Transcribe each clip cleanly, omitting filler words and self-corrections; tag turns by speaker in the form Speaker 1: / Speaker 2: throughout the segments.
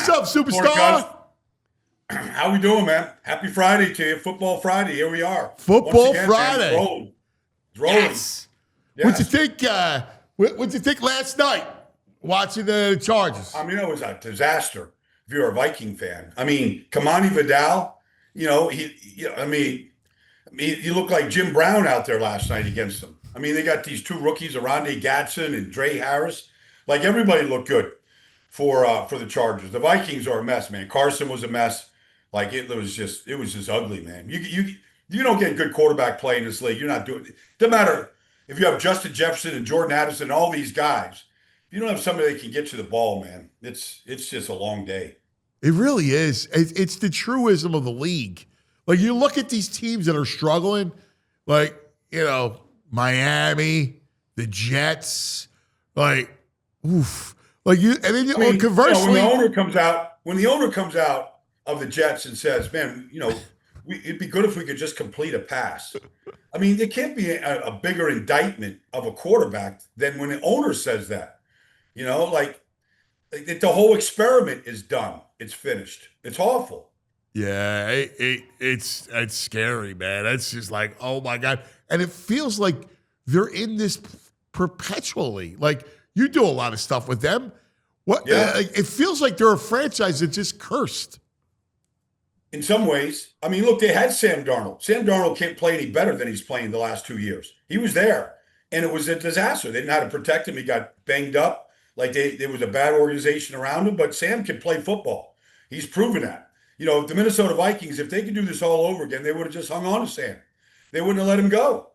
Speaker 1: What's up,
Speaker 2: Morning,
Speaker 1: superstar?
Speaker 2: How we doing, man? Happy Friday to you. Football Friday. Here we are.
Speaker 1: Football
Speaker 2: Once again, man,
Speaker 1: Friday.
Speaker 2: it's rolling. It's rolling.
Speaker 1: Yes. What'd you think? What'd you think last night watching the Chargers?
Speaker 2: I mean, it was a disaster if you're a Viking fan. I mean, Kamani Vidal, he looked like Jim Brown out there last night against them. I mean, they got these two rookies, Arondé Gatson and Dre Harris. Like, everybody looked good for the Chargers. The Vikings are a mess, man. Carson was a mess. Like, it was just ugly, man. You don't get good quarterback play in this league. You're not doing it. Doesn't matter if you have Justin Jefferson and Jordan Addison and all these guys. If you don't have somebody that can get you the ball, man, it's just a long day.
Speaker 1: It really is. It's the truism of the league. Like, you look at these teams that are struggling, like, Miami, the Jets, like, oof. Like, conversely,
Speaker 2: when the owner comes out of the Jets and says, man, it'd be good if we could just complete a pass. I mean, there can't be a bigger indictment of a quarterback than when the owner says that. The whole experiment is done. It's finished. It's awful.
Speaker 1: Yeah, it's scary, man. It's just like, oh my God. And it feels like they're in this perpetually. Like, you do a lot of stuff with them. It feels like they're a franchise that's just cursed.
Speaker 2: In some ways. I mean, look, they had Sam Darnold. Sam Darnold can't play any better than he's playing the last 2 years. He was there, and it was a disaster. They didn't know how to protect him. He got banged up. Like, there was a bad organization around him, but Sam can play football. He's proven that. The Minnesota Vikings, if they could do this all over again, they would have just hung on to Sam. They wouldn't have let him go.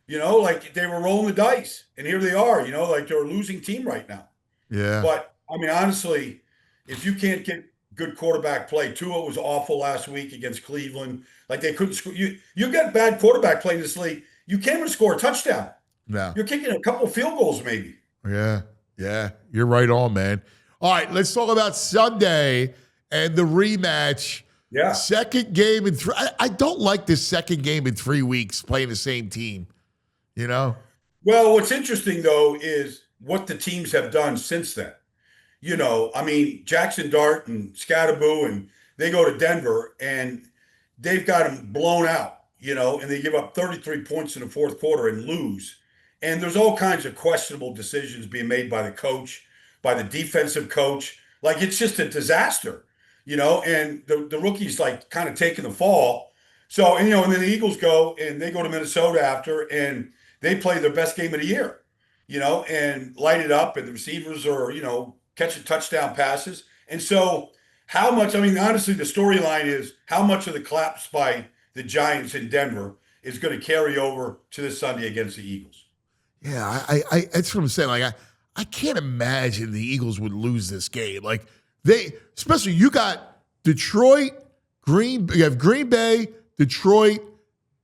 Speaker 2: Like, they were rolling the dice, and here they are, like they're a losing team right now.
Speaker 1: Yeah.
Speaker 2: But, I mean, honestly, if you can't get good quarterback play, Tua was awful last week against Cleveland. Like, they couldn't score. You get bad quarterback play in this league, you can't even score a touchdown.
Speaker 1: No.
Speaker 2: You're kicking a couple of field goals maybe.
Speaker 1: Yeah. You're right on, man. All right, let's talk about Sunday and the rematch.
Speaker 2: Yeah.
Speaker 1: Second game in three. I don't like this second game in 3 weeks playing the same team, Well,
Speaker 2: what's interesting, though, is what the teams have done since then. I mean, Jackson Dart and Scatterboo, and they go to Denver, and they've got them blown out, and they give up 33 points in the fourth quarter and lose. And there's all kinds of questionable decisions being made by the coach, by the defensive coach. Like, it's just a disaster, and the rookies, like, kind of taking the fall. So, and then the Eagles go, and they go to Minnesota after, and they play their best game of the year, and light it up, and the receivers are, catching touchdown passes. And so honestly, the storyline is how much of the collapse by the Giants in Denver is going to carry over to this Sunday against the Eagles.
Speaker 1: Yeah, I that's what I'm saying. Like, I can't imagine the Eagles would lose this game. Like, especially you got Detroit, you have Green Bay, Detroit,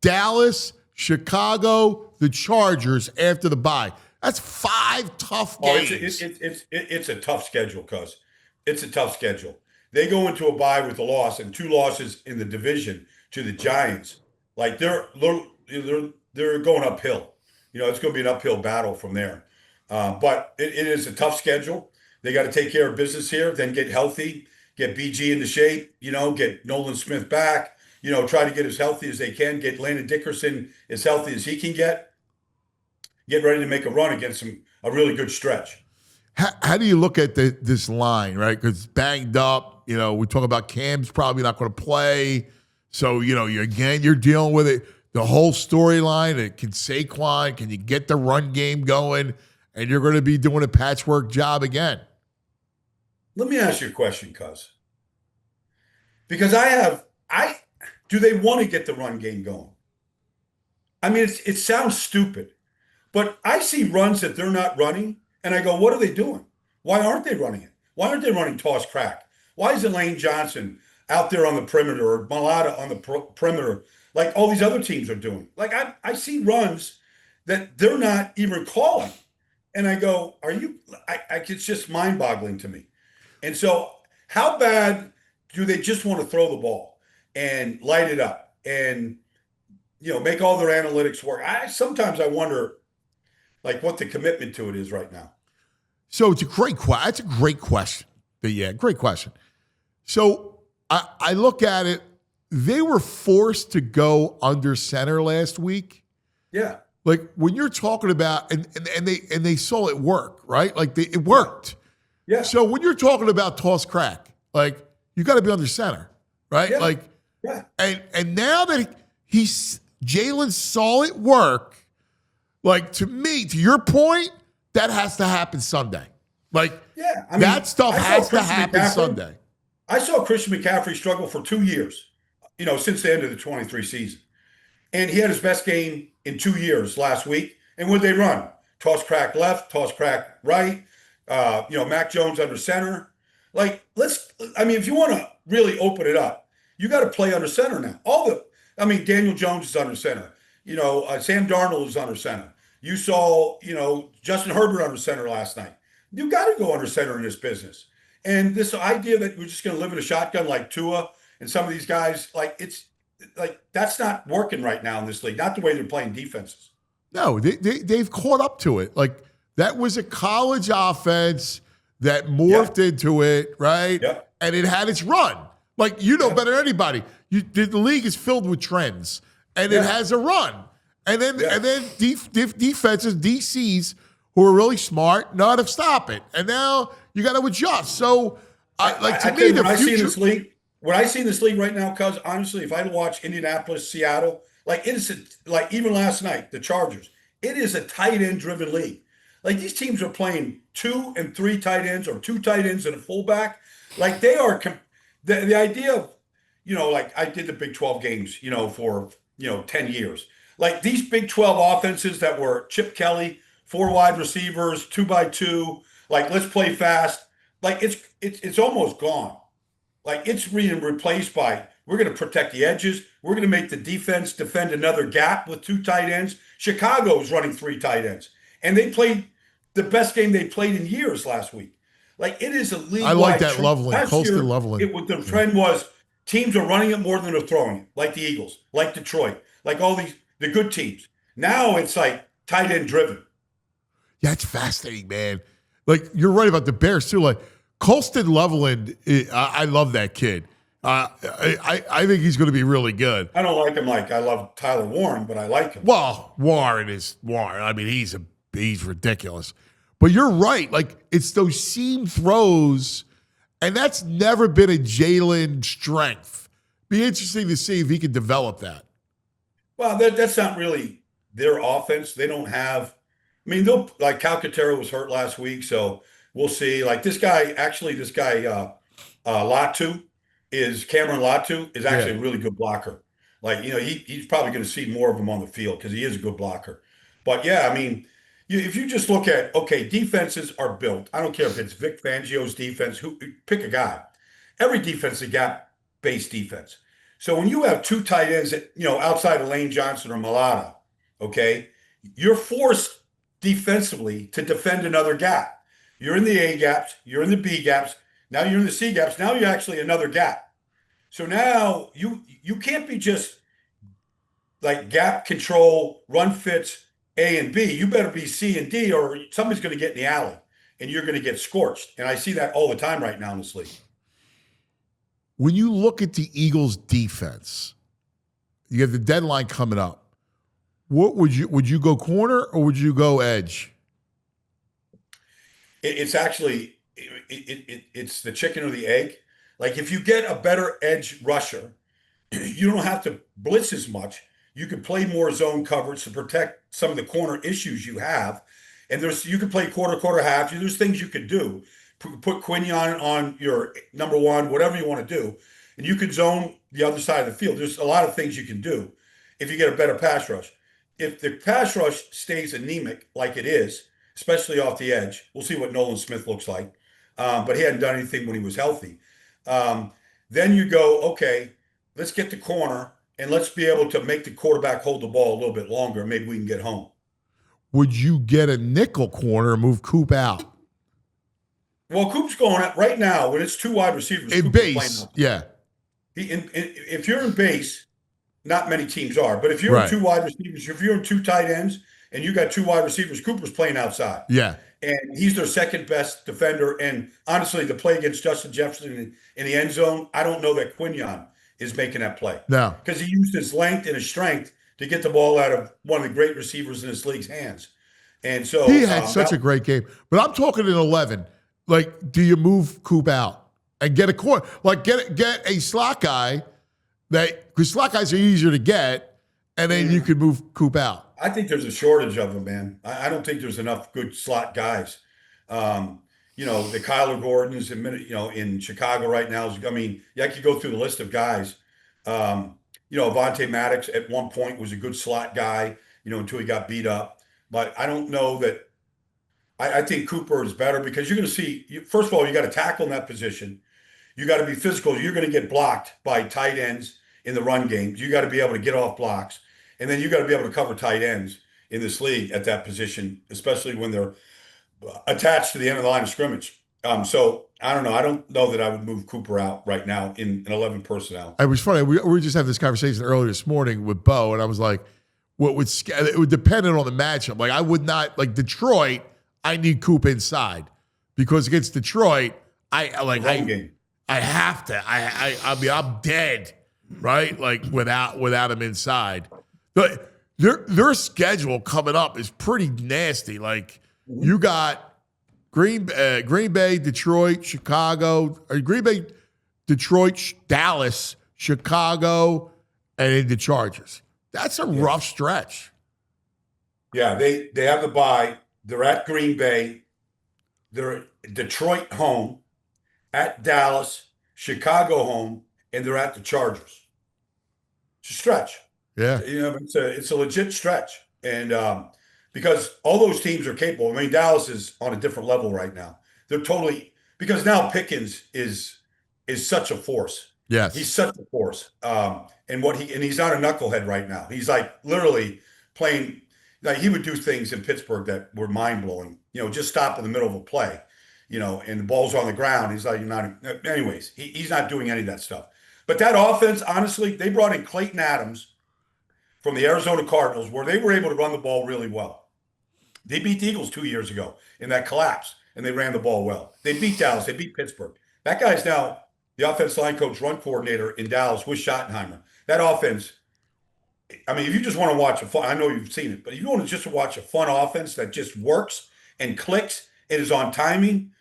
Speaker 1: Dallas, Chicago, the Chargers after the bye. That's 5 tough games.
Speaker 2: It's a tough schedule, cuz it's a tough schedule. They go into a bye with a loss and 2 losses in the division to the Giants. Like, they're going uphill. It's going to be an uphill battle from there. But it is a tough schedule. They got to take care of business here, then get healthy, get BG into shape, get Nolan Smith back, try to get as healthy as they can, get Landon Dickerson as healthy as he can get ready to make a run against a really good stretch.
Speaker 1: How do you look at this line, right? Because it's banged up. We talk about Cam's probably not going to play. So, you're dealing with it. The whole storyline, can you get the run game going? And you're going to be doing a patchwork job again.
Speaker 2: Let me ask you a question, cuz. Because do they want to get the run game going? I mean, it sounds stupid, but I see runs that they're not running, and I go, what are they doing? Why aren't they running it? Why aren't they running toss crack? Why isn't Lane Johnson out there on the perimeter or Malata on the perimeter like all these other teams are doing? Like, I see runs that they're not even calling. And I go, it's just mind-boggling to me. And so how bad do they just want to throw the ball and light it up and, make all their analytics work? Sometimes I wonder, like, what the commitment to it is right now.
Speaker 1: So it's a great question. That's a great question. But yeah, great question. So I look at it. They were forced to go under center last week.
Speaker 2: Yeah.
Speaker 1: Like when you're talking about, and they saw it work, right? Like it worked.
Speaker 2: Yeah.
Speaker 1: So when you're talking about toss crack, like you got to be under center, right?
Speaker 2: Yeah.
Speaker 1: Like,
Speaker 2: yeah.
Speaker 1: And now that Jalen saw it work, like to me, to your point, that has to happen Sunday. Like,
Speaker 2: yeah, I mean,
Speaker 1: that stuff has to happen Sunday.
Speaker 2: I saw Christian McCaffrey struggle for 2 years, since the end of the 23 season. And he had his best game in 2 years last week. And what did they run? Toss crack left, toss crack right. Mac Jones under center. Like, if you want to really open it up, you got to play under center now. Daniel Jones is under center. Sam Darnold is under center. You saw, Justin Herbert under center last night. You got to go under center in this business. And this idea that we're just going to live in a shotgun like Tua and some of these guys, that's not working right now in this league. Not the way they're playing defenses.
Speaker 1: No, they've caught up to it. Like that was a college offense that morphed into it, right?
Speaker 2: Yep.
Speaker 1: And it had its run. Like better than anybody. The league is filled with trends, and it has a run. And then defenses, DCs who are really smart know how to stop it. And now you got to adjust. So, when I see this league right now, cuz honestly, if I watch Indianapolis, Seattle, even last night, the Chargers, it is a tight end driven league. Like these teams are playing 2 and 3 tight ends or 2 tight ends and a fullback. Like they are the idea of, I did the Big 12 games, for 10 years. Like these Big 12 offenses that were Chip Kelly, 4 wide receivers, 2x2, like let's play fast. Like it's almost gone. Like it's being replaced by we're going to protect the edges. We're going to make the defense defend another gap with 2 tight ends. Chicago is running 3 tight ends, and they played the best game they played in years last week. Like it is a league. I like that Loveland, Colston Loveland.
Speaker 2: The trend was teams are running it more than they're throwing it, like the Eagles, like Detroit, like all the good teams. Now it's like tight end driven.
Speaker 1: Yeah, it's fascinating, man. Like you're right about the Bears too. Like Colston Loveland, I love that kid. I think he's going to be really good.
Speaker 2: I don't like him like I love Tyler Warren, but I like him.
Speaker 1: Well, Warren is Warren. I mean, he's ridiculous. But you're right. Like it's those seam throws, and that's never been a Jalen strength. Be interesting to see if he can develop that.
Speaker 2: Well, that's not really their offense. They don't have. I mean, Calcaterra was hurt last week, so we'll see. Like this guy, Latu Cameron Latu is actually a really good blocker. Like he's probably going to see more of him on the field because he is a good blocker. But yeah, I mean, if you just look at defenses are built. I don't care if it's Vic Fangio's defense. Pick a guy. Every defense is a gap-based defense. So when you have 2 tight ends, outside of Lane Johnson or Mulata, you're forced defensively to defend another gap. You're in the A gaps, you're in the B gaps, now you're in the C gaps, now you're actually another gap. So now you can't be just like gap control, run fits A and B. You better be C and D or somebody's going to get in the alley and you're going to get scorched. And I see that all the time right now in this league.
Speaker 1: When you look at the Eagles defense, you have the deadline coming up. What would you go corner or would you go edge?
Speaker 2: It's actually it's the chicken or the egg. Like if you get a better edge rusher, you don't have to blitz as much. You can play more zone coverage to protect some of the corner issues you have. And you can play quarter half. There's things you could do. Put Quinion on your number 1, whatever you want to do. And you can zone the other side of the field. There's a lot of things you can do if you get a better pass rush. If the pass rush stays anemic like it is, especially off the edge, we'll see what Nolan Smith looks like. But he hadn't done anything when he was healthy. Then you go, okay, let's get the corner and let's be able to make the quarterback hold the ball a little bit longer. Maybe we can get home.
Speaker 1: Would you get a nickel corner and move Coop out?
Speaker 2: Well, Coop's going at right now when it's 2 wide receivers.
Speaker 1: In base, yeah.
Speaker 2: If you're in base, not many teams are, but if you're in 2 wide receivers, if you're in 2 tight ends, and you got two wide receivers. Cooper's playing outside.
Speaker 1: Yeah.
Speaker 2: And he's their second best defender. And honestly, the play against Justin Jefferson in the end zone, I don't know that Quinion is making that play.
Speaker 1: No.
Speaker 2: Because he used his length and his strength to get the ball out of one of the great receivers in this league's hands. And so
Speaker 1: he had such a great game. But I'm talking in 11. Like, do you move Coop out and get a corner? Like, get a slot guy because slot guys are easier to get, and then you can move Coop out.
Speaker 2: I think there's a shortage of them, man. I don't think there's enough good slot guys. The Kyler Gordons in Chicago right now. I could go through the list of guys. Avonte Maddox at one point was a good slot guy, until he got beat up. But I don't know that. I think Cooper is better because you're going to see. First of all, you got to tackle in that position. You got to be physical. You're going to get blocked by tight ends in the run game. You got to be able to get off blocks. And then you got to be able to cover tight ends in this league at that position, especially when they're attached to the end of the line of scrimmage. So I don't know. I don't know that I would move Cooper out right now in an 11 personnel.
Speaker 1: It was funny. We just had this conversation earlier this morning with Bo, and I was like, it would depend on the matchup. Like, I would not, like Detroit, I need Coop inside because against Detroit, I have to. I'm dead, right? Like without him inside. But their schedule coming up is pretty nasty. Like you got Green Bay, Detroit, Chicago, or Green Bay, Detroit, Dallas, Chicago, and then the Chargers. That's a rough stretch.
Speaker 2: Yeah, they have the bye. They're at Green Bay. They're at Detroit home, at Dallas, Chicago home, and they're at the Chargers. It's a stretch.
Speaker 1: Yeah.
Speaker 2: It's a legit stretch. And because all those teams are capable. I mean, Dallas is on a different level right now. They're totally – because now Pickens is such a force.
Speaker 1: Yes.
Speaker 2: He's such a force. And he's not a knucklehead right now. He's like literally playing – like he would do things in Pittsburgh that were mind-blowing. Just stop in the middle of a play, and the ball's on the ground. He's like, anyways, he's not doing any of that stuff. But that offense, honestly, they brought in Clayton Adams from the Arizona Cardinals, where they were able to run the ball really well. They beat the Eagles 2 years ago in that collapse, and they ran the ball well. They beat Dallas. They beat Pittsburgh. That guy's now the offensive line coach, run coordinator in Dallas with Schottenheimer. That offense, I mean, if you just want to watch I know you've seen it, but if you want to just watch a fun offense that just works and clicks and is on timing,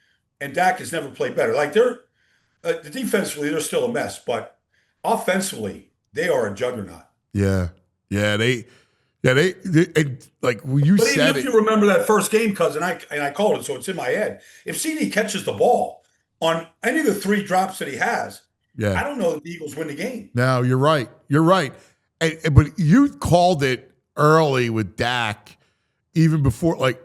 Speaker 2: and Dak has never played better. Like defensively, they're still a mess, but offensively, they are a juggernaut.
Speaker 1: Yeah. Yeah, they like when you said
Speaker 2: even if you remember that first game, cousin, I called it, so it's in my head. If CD catches the ball on any of the three drops that he has, I don't know that the Eagles win the game.
Speaker 1: No, you're right. You're right. But you called it early with Dak, even before, like,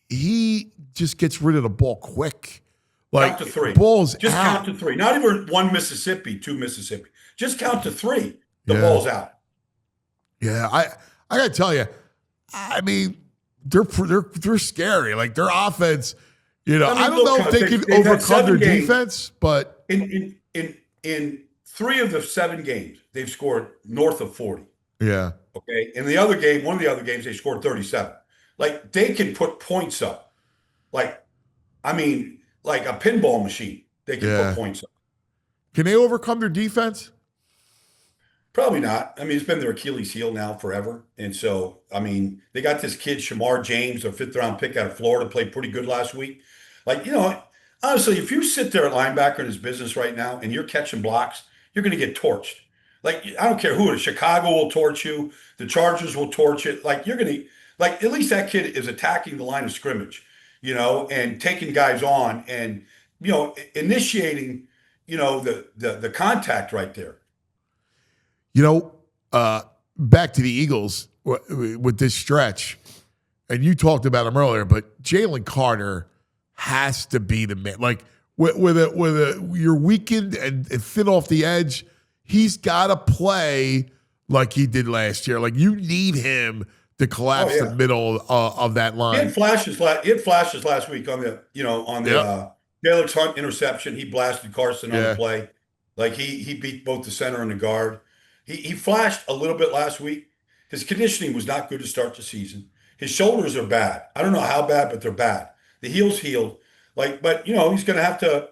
Speaker 1: he just gets rid of the ball quick. Like,
Speaker 2: count to three.
Speaker 1: Ball's
Speaker 2: just
Speaker 1: out.
Speaker 2: Count to three. Not even one Mississippi, two Mississippi. Just count to three. The ball's out.
Speaker 1: Yeah, I gotta tell you, I mean, they're scary. Like their offense, I don't know if they can overcome their defense, but
Speaker 2: in 3 of the 7 games, they've scored north of 40.
Speaker 1: Yeah.
Speaker 2: Okay. In one of the other games, they scored 37. Like they can put points up. Like a pinball machine. They can put points up.
Speaker 1: Can they overcome their defense?
Speaker 2: Probably not. I mean, it's been their Achilles heel now forever. And so, I mean, they got this kid, Shamar James, a 5th-round pick out of Florida, played pretty good last week. Like, honestly, if you sit there at linebacker in his business right now and you're catching blocks, you're going to get torched. Like, I don't care who it is. Chicago will torch you. The Chargers will torch it. Like, you're going to, like, at least that kid is attacking the line of scrimmage, and taking guys on and, initiating, the contact right there.
Speaker 1: Back to the Eagles with this stretch, and you talked about him earlier, but Jalen Carter has to be the man. Like with you're weakened and fit off the edge, he's got to play like he did last year. Like you need him to collapse the middle of that line.
Speaker 2: He had flashes last week on the Jalen Hunt interception. He blasted Carson on the play. Like he beat both the center and the guard. He flashed a little bit last week. His conditioning was not good to start the season. his shoulders are bad. I don't know how bad, but they're bad. The heel's healed. But he's going to have to.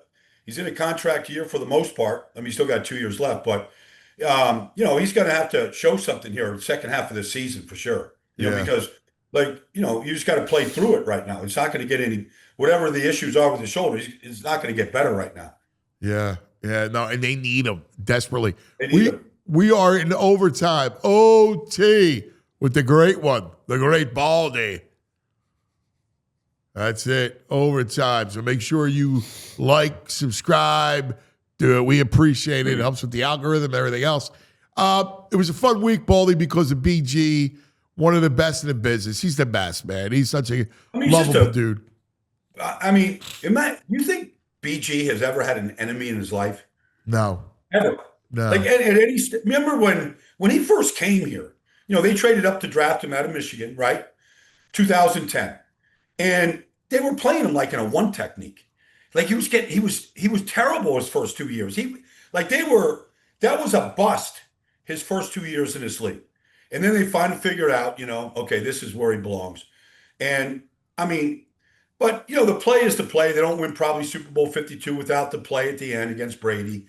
Speaker 2: He's in a contract year for the most part. I mean, he's still got 2 years left, but he's going to have to show something here in the second half of the season for sure. Because you just got to play through it right now. It's not going to get any. Whatever the issues are with his shoulder, it's not going to get better right now.
Speaker 1: Yeah, no, and they need him desperately.
Speaker 2: They need him.
Speaker 1: We are in overtime, OT, with the great one, the great Baldy. That's it, overtime. So make sure you like, subscribe, do it. We appreciate it. It helps with the algorithm and everything else. It was a fun week, Baldy, because of BG, one of the best in the business. He's the best, man. He's such a lovable dude.
Speaker 2: I mean, you think BG has ever had an enemy in his life?
Speaker 1: No.
Speaker 2: Ever.
Speaker 1: No.
Speaker 2: Like remember when he first came here, they traded up to draft him out of Michigan, right? 2010. And they were playing him like in a one technique. Like he was terrible his first 2 years. That was a bust his first 2 years in this league. And then they finally figured out, okay, this is where he belongs. And I mean, but the play is the play. They don't win probably Super Bowl 52 without the play at the end against Brady.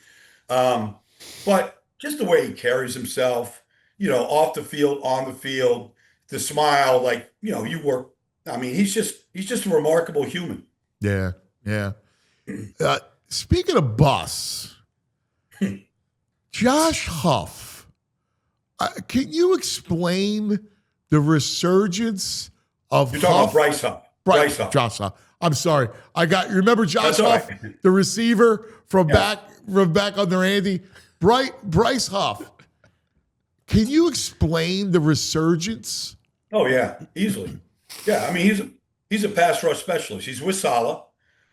Speaker 2: But just the way he carries himself, off the field, on the field, the smile, you work. I mean, he's just a remarkable human.
Speaker 1: Yeah. Speaking of bus, Josh Huff, can you explain the resurgence of
Speaker 2: You're talking
Speaker 1: Huff?
Speaker 2: about Bryce Huff.
Speaker 1: Bryce Huff. Josh Huff. I'm sorry. Remember Josh Huff,
Speaker 2: right.
Speaker 1: the receiver from back under Andy? Bryce Huff. Can you explain the resurgence?
Speaker 2: Oh yeah, easily. Yeah, I mean he's a pass rush specialist. He's with Saleh,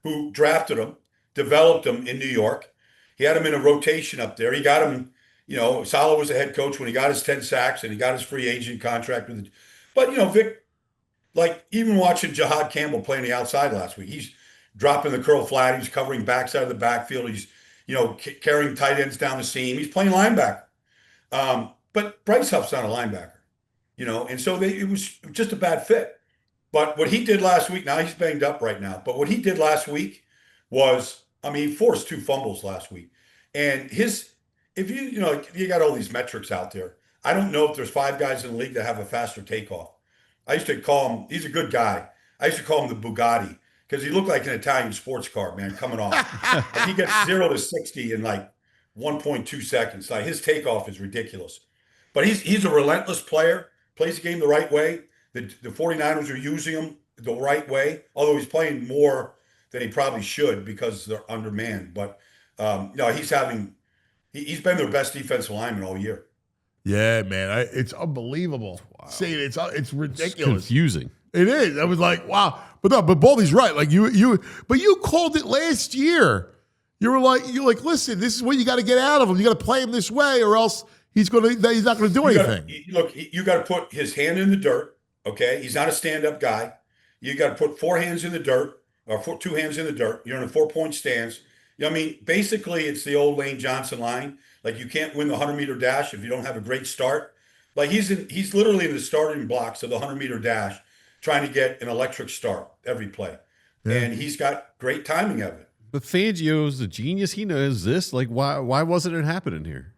Speaker 2: who drafted him, developed him in New York. He had him in a rotation up there. He got him. Saleh was the head coach when he got his 10 sacks and he got his free agent contract with. But Vic, even watching Jahad Campbell playing the outside last week, he's dropping the curl flat. He's covering backs out of the backfield. He's carrying tight ends down the seam. He's playing linebacker. But Bryce Huff's not a linebacker, and so it was just a bad fit. But what he did last week, now he's banged up right now, but what he did last week was, he forced 2 fumbles last week. And you got all these metrics out there. I don't know if there's 5 guys in the league that have a faster takeoff. I used to call him, he's a good guy. I used to call him the Bugatti because he looked like an Italian sports car, man, coming off. He gets 0 to 60 in 1.2 seconds. His takeoff is ridiculous. But he's a relentless player, plays the game the right way. The 49ers are using him the right way, although he's playing more than he probably should because they're undermanned. But he's been their best defensive lineman all year.
Speaker 1: Yeah, man, it's unbelievable. Wow. See, it's ridiculous.
Speaker 3: It's confusing.
Speaker 1: It is. I was like, wow, but Baldy's right. But you called it last year. You're like, listen, this is what you got to get out of him. You got to play him this way, or else he's not going to do anything.
Speaker 2: You got to put his hand in the dirt. Okay, he's not a stand-up guy. You got to put 4 hands in the dirt, or 2 hands in the dirt. You're in a 4-point stance. Basically, it's the old Lane Johnson line. You can't win the 100-meter dash if you don't have a great start. He's literally in the starting blocks of the 100-meter dash, trying to get an electric start every play, and he's got great timing of it.
Speaker 3: But Fangio's a genius. He knows this. Why wasn't it happening here?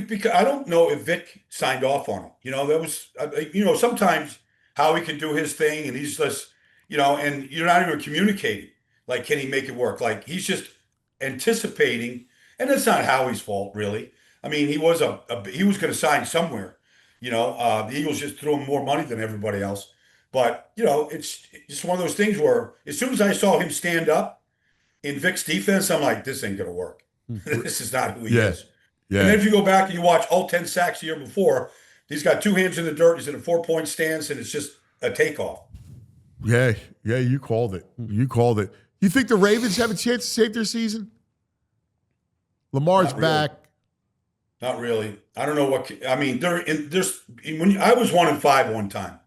Speaker 2: Because I don't know if Vic signed off on it. That was, sometimes Howie can do his thing and he's just, and you're not even communicating. Can he make it work? He's just anticipating, and that's not Howie's fault, really. He was he was going to sign somewhere. The Eagles just threw him more money than everybody else. But it's just one of those things where as soon as I saw him stand up in Vic's defense, I'm like, this ain't going to work. This is not who he is. Yeah. And then if you go back and you watch all 10 sacks the year before, he's got 2 hands in the dirt. He's in a 4-point stance, and it's just a takeoff.
Speaker 1: Yeah, you called it. You think the Ravens have a chance to save their season? Lamar's back.
Speaker 2: Not really. I don't know what. When I was 1-5 one time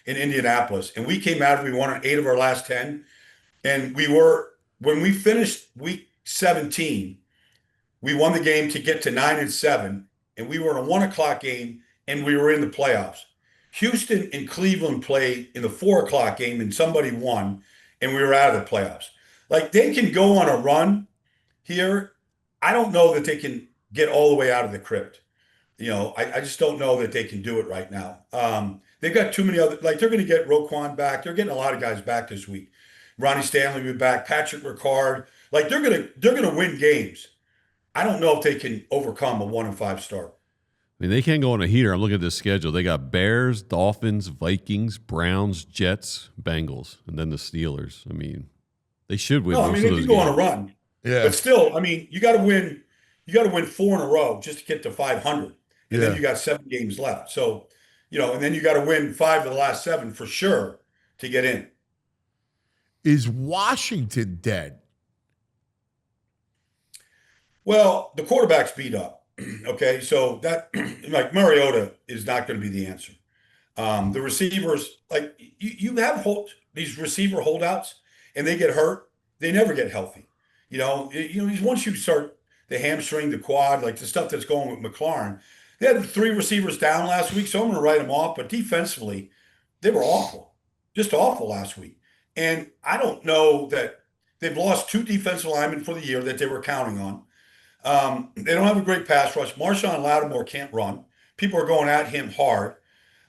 Speaker 2: in Indianapolis, and we came out. We won 8 of our last 10, and when we finished week 17. We won the game to get to 9-7, and we were in a 1:00 game, and we were in the playoffs. Houston and Cleveland played in the 4 o'clock game and somebody won and we were out of the playoffs. Like they can go on a run here. I don't know that they can get all the way out of the crypt. I just don't know that they can do it right now. They've got too many other, like they're going to get Roquan back. They're getting a lot of guys back this week. Ronnie Stanley will be back. Patrick Ricard. Like they're gonna win games. I don't know if they can overcome a 1-5 start.
Speaker 3: I mean, they can't go on a heater. I'm looking at this schedule. They got Bears, Dolphins, Vikings, Browns, Jets, Bengals, and then the Steelers. I mean, they should win.
Speaker 2: No, I mean they can go on a run.
Speaker 1: Yeah.
Speaker 2: But still, I mean, you got to win. You got to win 4 in a row just to get to 500, and then you got 7 games left. So, and then you got to win 5 of the last 7 for sure to get in.
Speaker 1: Is Washington dead?
Speaker 2: Well, the quarterback's beat up. Okay, so that like Mariota is not going to be the answer. The receivers, like you have these receiver holdouts, and they get hurt. They never get healthy. Once you start the hamstring, the quad, like the stuff that's going with McLaurin, they had 3 receivers down last week, so I'm going to write them off. But defensively, they were awful, just awful last week. And I don't know that they've lost 2 defensive linemen for the year that they were counting on. They don't have a great pass rush. Marshawn Lattimore can't run. People are going at him hard.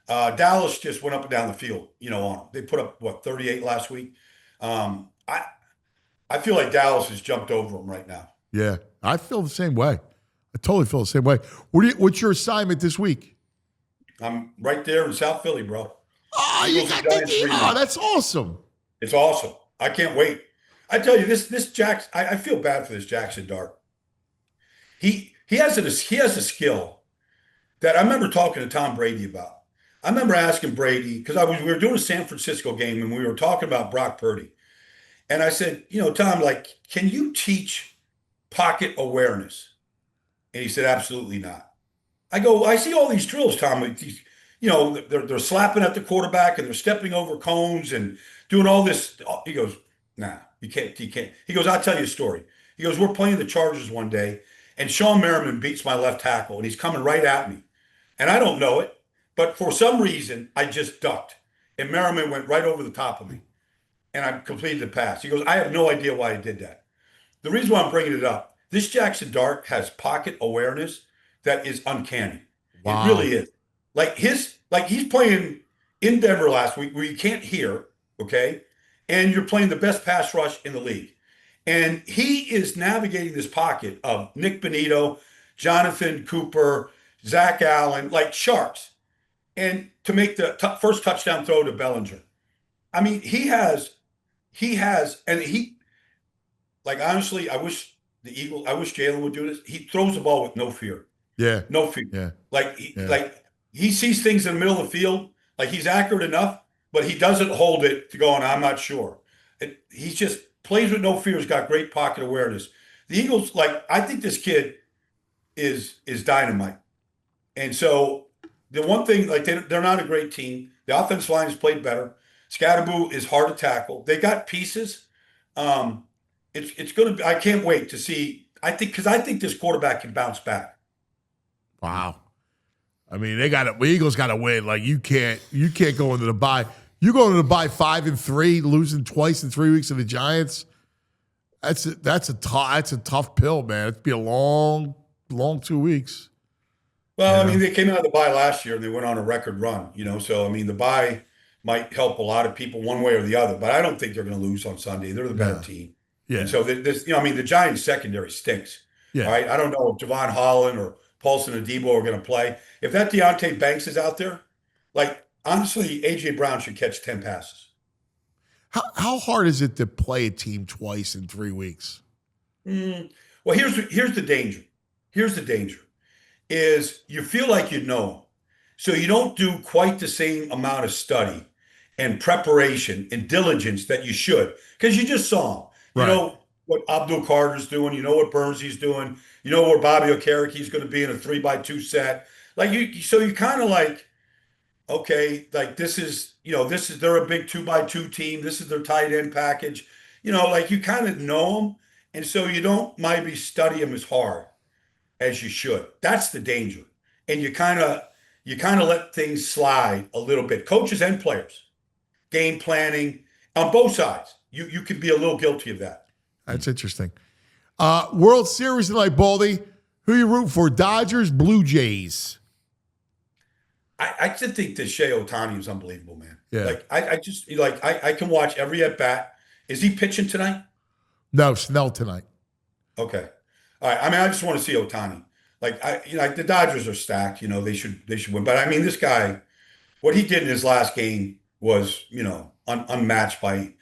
Speaker 2: Dallas just went up and down the field, on them. They put up, 38 last week? I feel like Dallas has jumped over them right now.
Speaker 1: Yeah, I feel the same way. I totally feel the same way. What's your assignment this week?
Speaker 2: I'm right there in South Philly, bro.
Speaker 1: Oh, you got that's awesome.
Speaker 2: It's awesome. I can't wait. I tell you, this Jackson, I feel bad for this Jackson Dart. He has a skill that I remember talking to Tom Brady about. I remember asking Brady, because we were doing a San Francisco game and we were talking about Brock Purdy. And I said, Tom, like, can you teach pocket awareness? And he said, absolutely not. I go, I see all these drills, Tom. They're slapping at the quarterback and they're stepping over cones and doing all this. He goes, nah, you can't. He goes, I'll tell you a story. He goes, we're playing the Chargers one day and Sean Merriman beats my left tackle and he's coming right at me. And I don't know it, but for some reason, I just ducked. And Merriman went right over the top of me. And I completed the pass. He goes, I have no idea why I did that. The reason why I'm bringing it up, this Jackson Dart has pocket awareness that is uncanny. Wow. It really is. Like he's playing in Denver last week where you can't hear, okay? And you're playing the best pass rush in the league. And he is navigating this pocket of Nick Bonito, Jonathan Cooper, Zach Allen, like sharks. And to make the first touchdown throw to Bellinger. I mean, honestly, I wish Jalen would do this. He throws the ball with no fear.
Speaker 1: Yeah.
Speaker 2: No fear.
Speaker 1: Yeah.
Speaker 2: Like he sees things in the middle of the field, like he's accurate enough, but he doesn't hold it to go, and I'm not sure. He just plays with no fear. He's got great pocket awareness. The Eagles, I think this kid is dynamite. And so the one thing, they're not a great team. The offensive line has played better. Scatterboo is hard to tackle. They got pieces. It's going to be, I can't wait to see. I think this quarterback can bounce back.
Speaker 1: Wow. I mean, the Eagles got to win. Like you can't go into the bye. You go into the bye 5-3, losing twice in 3 weeks to the Giants. That's a tough pill, man. It'd be a long 2 weeks.
Speaker 2: Well, I mean, they came out of the bye last year and they went on a record run. So I mean, the bye might help a lot of people one way or the other, but I don't think they're going to lose on Sunday. They're the better team.
Speaker 1: Yeah.
Speaker 2: And so the Giants secondary stinks.
Speaker 1: Yeah.
Speaker 2: All right. I don't know if Javon Holland or Paulson and Debo are going to play. If that Deontay Banks is out there, honestly, A.J. Brown should catch 10 passes.
Speaker 1: How hard is it to play a team twice in 3 weeks?
Speaker 2: Well, here's the danger. Here's the danger is you feel like you know them. So you don't do quite the same amount of study and preparation and diligence that you should, because you just saw them. Right. You know what Abdul Carter's doing. You know what Burnsy's doing. You know where Bobby Okereke's going to be in a 3x2 set. So you kind of okay, this is they're a big 2x2 team. This is their tight end package. You kind of know them, and so you don't maybe study them as hard as you should. That's the danger, and you kind of you kind of let things slide a little bit. Coaches and players, game planning on both sides. You can be a little guilty of that.
Speaker 1: That's interesting. World Series tonight, Baldy. Who you root for? Dodgers, Blue Jays.
Speaker 2: I just think that Shea Ohtani is unbelievable, man.
Speaker 1: Yeah.
Speaker 2: Like I can watch every at bat. Is he pitching tonight?
Speaker 1: No, Snell tonight.
Speaker 2: Okay. All right. I mean, I just want to see Ohtani. Like the Dodgers are stacked. They should win. But I mean, this guy, what he did in his last game was, unmatched by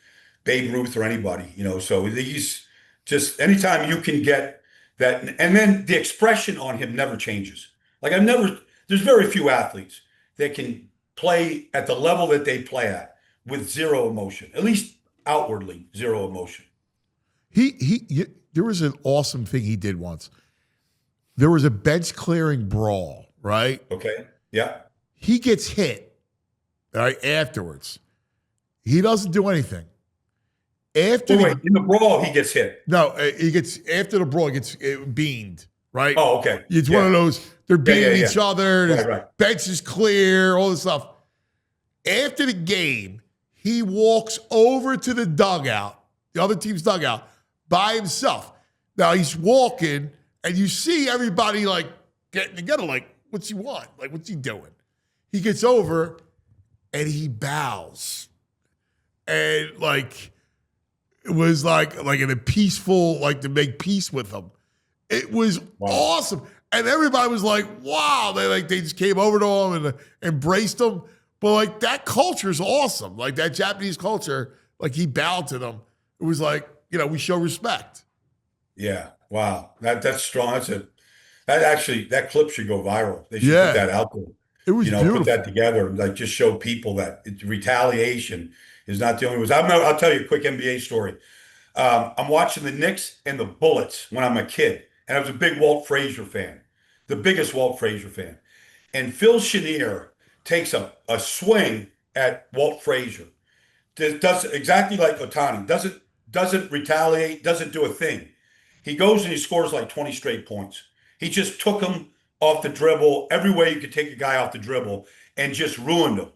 Speaker 2: Babe Ruth or anybody. So he's just anytime you can get that, and then the expression on him never changes. Like there's very few athletes that can play at the level that they play at with zero emotion, at least outwardly zero emotion.
Speaker 1: There was an awesome thing he did once. There was a bench clearing brawl, right?
Speaker 2: Okay. Yeah.
Speaker 1: He gets hit, right, afterwards. He doesn't do anything. In
Speaker 2: the brawl, he gets hit.
Speaker 1: No, he gets, after the brawl, he gets beamed, right?
Speaker 2: Oh, okay.
Speaker 1: It's one of those, they're beating each other,
Speaker 2: right.
Speaker 1: bench is clear, all this stuff. After the game, he walks over to the dugout, the other team's dugout, by himself. Now he's walking, and you see everybody like getting together, like, what's he want? Like, what's he doing? He gets over and he bows. And it was like in a peaceful, like to make peace with him. It was awesome. And everybody was like, wow. They just came over to him and embraced him. But that culture is awesome. Like that Japanese culture, he bowed to them. It was like, we show respect.
Speaker 2: Yeah. Wow. That's strong. That clip should go viral. They should put that out there.
Speaker 1: It was beautiful.
Speaker 2: Put that together and just show people that retaliation is not the only way. I'll tell you a quick NBA story. I'm watching the Knicks and the Bullets when I'm a kid, and I was a big Walt Frazier fan, the biggest Walt Frazier fan. And Phil Chenier takes a swing at Walt Frazier. Does exactly like Ohtani. Doesn't retaliate, doesn't do a thing. He goes and he scores 20 straight points. He just took him off the dribble, every way you could take a guy off the dribble, and just ruined him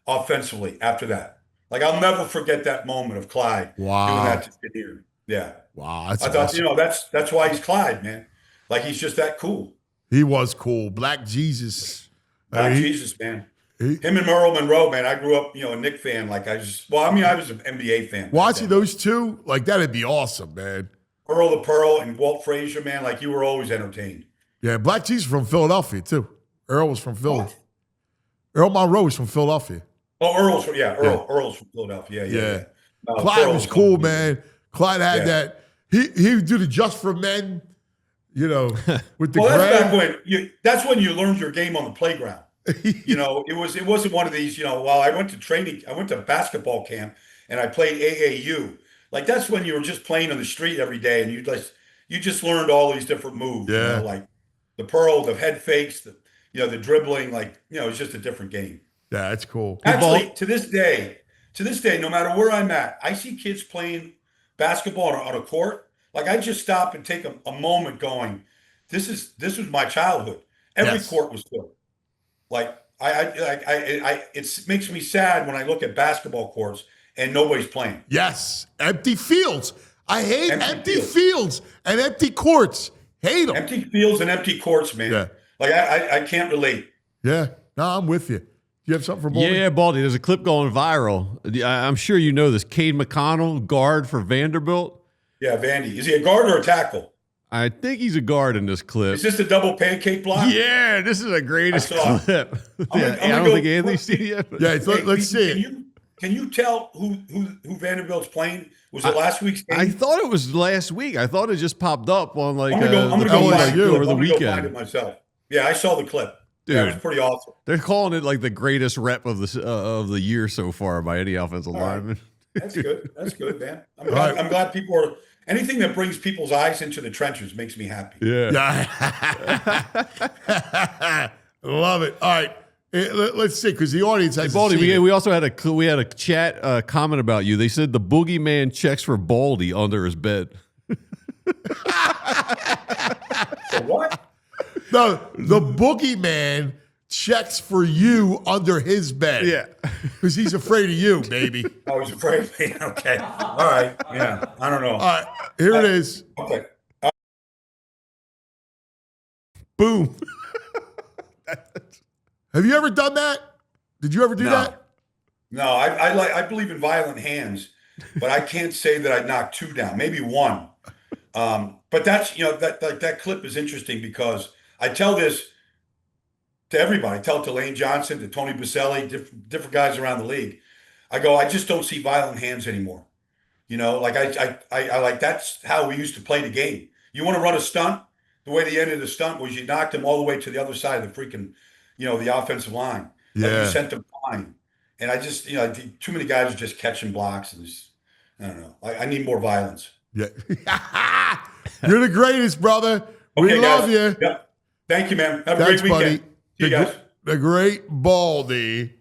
Speaker 2: offensively after that. I'll never forget that moment of Clyde doing that to Chenier. Yeah.
Speaker 1: Wow.
Speaker 2: I thought,
Speaker 1: awesome.
Speaker 2: That's why he's Clyde, man. He's just that cool.
Speaker 1: He was cool. Black Jesus.
Speaker 2: Jesus, man. Him and Merle Monroe, man. I grew up, a Knick fan. I was an NBA fan.
Speaker 1: Watching those two, that'd be awesome, man.
Speaker 2: Earl the Pearl and Walt Frazier, man. You were always entertained.
Speaker 1: Yeah, Black Jesus from Philadelphia, too. Earl was from Philly. What? Earl Monroe was from Philadelphia.
Speaker 2: Oh, Earl's from Philadelphia. Yeah.
Speaker 1: Clyde was cool, man. Clyde had that. He would do the Just for Men, with the
Speaker 2: that's when you learned your game on the playground. It wasn't one of these, while I went to basketball camp and I played AAU. That's when you were just playing on the street every day and you just learned all these different moves, like the pearl, the head fakes, the dribbling, it's just a different game.
Speaker 1: Yeah, that's cool.
Speaker 2: Actually, to this day, no matter where I'm at, I see kids playing basketball on a court. I just stop and take a moment going, this was my childhood. Every court was filled. It makes me sad when I look at basketball courts and nobody's playing.
Speaker 1: Yes. Empty fields. I hate empty fields and empty courts. Hate them.
Speaker 2: Empty fields and empty courts, man.
Speaker 1: Yeah.
Speaker 2: I can't relate.
Speaker 1: Yeah. No, I'm with you. You have something for Baldy?
Speaker 3: Yeah, Baldy. There's a clip going viral. I'm sure you know this. Cade McConnell, guard for Vanderbilt.
Speaker 2: Yeah, Vandy. Is he a guard or a tackle?
Speaker 3: I think he's a guard in this clip.
Speaker 2: Is this the double pancake block?
Speaker 3: Yeah, this is the greatest clip. I don't think Anthony's seen it yet. But.
Speaker 1: Yeah, let's see it.
Speaker 2: Can you tell who Vanderbilt's playing? Was it last week's game?
Speaker 3: I thought it was last week. I thought it just popped up on
Speaker 2: I'm gonna go find it
Speaker 3: over the weekend.
Speaker 2: Go find it myself. Yeah, I saw the clip.
Speaker 3: Dude,
Speaker 2: yeah, it was pretty awesome.
Speaker 3: They're calling it the greatest rep of the year so far by any offensive lineman.
Speaker 2: That's good. That's good, man. I'm glad people are. Anything that brings people's eyes into the trenches makes me happy.
Speaker 3: Yeah.
Speaker 1: Love it. All right. Let's see, because the audience has
Speaker 3: Baldy, we also had a chat comment about you. They said the boogeyman checks for Baldy under his bed.
Speaker 2: So what?
Speaker 1: No, the boogeyman checks for you under his bed.
Speaker 3: Yeah.
Speaker 1: Because he's afraid of you, baby.
Speaker 2: I was afraid of me. Okay. All right. Yeah. I don't know.
Speaker 1: All right, here it is.
Speaker 2: Okay.
Speaker 1: Boom. Have you ever done that? Did you ever do that?
Speaker 2: No, I believe in violent hands, but I can't say that I knocked 2 down, maybe 1. But that's, that clip is interesting because I tell this to everybody. I tell it to Lane Johnson, to Tony Baselli, different guys around the league. I go, I just don't see violent hands anymore. Like I like, that's how we used to play the game. You want to run a stunt? The way the end of the stunt was you knocked him all the way to the other side of the freaking, the offensive line. Like
Speaker 1: Yeah.
Speaker 2: you sent them flying. And I just, I think too many guys are just catching blocks. And I don't know. I need more violence.
Speaker 1: Yeah. You're the greatest, brother. We
Speaker 2: Okay,
Speaker 1: love
Speaker 2: guys.
Speaker 1: you.
Speaker 2: Yep. Thank you, man. Have a
Speaker 1: Thanks,
Speaker 2: great weekend.
Speaker 1: buddy.
Speaker 2: See you guys.
Speaker 1: The great Baldy.